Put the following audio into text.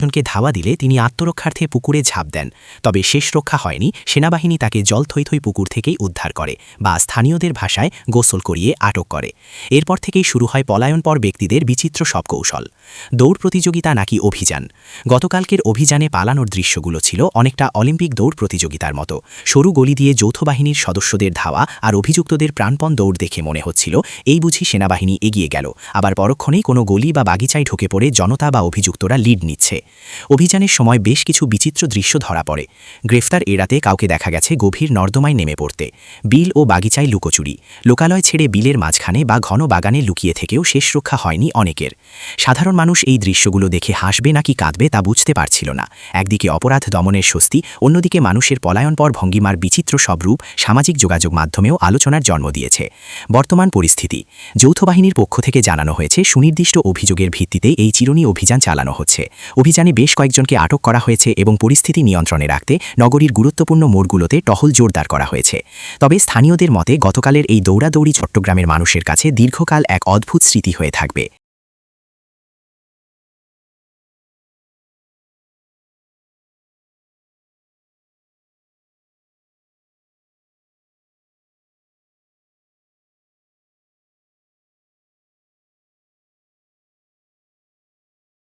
জনকে ধাওয়া দিলে তিনি আত্মরক্ষার্থে পুকুরে ঝাঁপ দেন। তবে শেষ রক্ষা হয়নি, সেনাবাহিনী তাকে জল থই থই পুকুর থেকেই উদ্ধার করে, বা স্থানীয়দের ভাষায় গোসল করিয়ে আটক করে। এরপর থেকেই শুরু হয় পলায়নপর ব্যক্তিদের বিচিত্র সব কৌশল। দৌড় প্রতিযোগিতা নাকি অভিযান? গতকালকের অভিযানে পালানোর দৃশ্যগুলো ছিল অনেকটা অলিম্পিক দৌড় প্রতিযোগিতার মতো। সরু গলি দিয়ে যৌথ বাহিনীর সদস্যদের ধাওয়া আর অভিযুক্তদের প্রাণপণ দৌড় দেখে মনে হচ্ছিল এই বুঝি সেনাবাহিনী এগিয়ে গেল, আবার পরক্ষণেই কোনো গলি বা বাগিচায় ঢুকে পড়ে জনতা বা অভিযুক্তরা লিড নিচ্ছে। অভিযানের সময় বেশ কিছু বিচিত্র দৃশ্য ধরা পড়ে। গ্রেফতার এড়াতে কাউকে দেখা গেছে গভীর নর্দমায় নেমে পড়তে, বিল ও বাগিচায় লুকোচুরি, লোকালয় ছেড়ে বিলের মাঝখানে বা ঘন বাগানে লুকিয়ে থেকেও শেষ রক্ষা হয়নি অনেকের। সাধারণ মানুষ এই দৃশ্যগুলো দেখে হাসবে নাকি কাঁদবে তা বুঝতে পারছিল না। একদিকে অপরাধ দমনের স্বস্তি, অন্যদিকে মানুষের পলায়নপর ভঙ্গিমার বিচিত্র সব রূপ সামাজিক যোগাযোগ মাধ্যমেও আলোচনার জন্ম দিয়েছে। বর্তমান পরিস্থিতি: যৌথ বাহিনীর পক্ষ থেকে জানানো হয়েছে সুনির্দিষ্ট অভিযোগের ভিত্তিতে এই চিরুনি অভিযান চালানো হচ্ছে। অভিযানে বেশ কয়েকজনকে আটক করা হয়েছে এবং পরিস্থিতি নিয়ন্ত্রণে রাখতে নগরীর গুরুত্বপূর্ণ মোড়গুলোতে টহল জোরদার করা হয়েছে। তবে স্থানীয়দের মতে গতকালের এই দৌড়াদৌড়ি চট্টগ্রামের মানুষের কাছে দীর্ঘকাল এক অদ্ভুত স্মৃতি হয়ে থাকবে।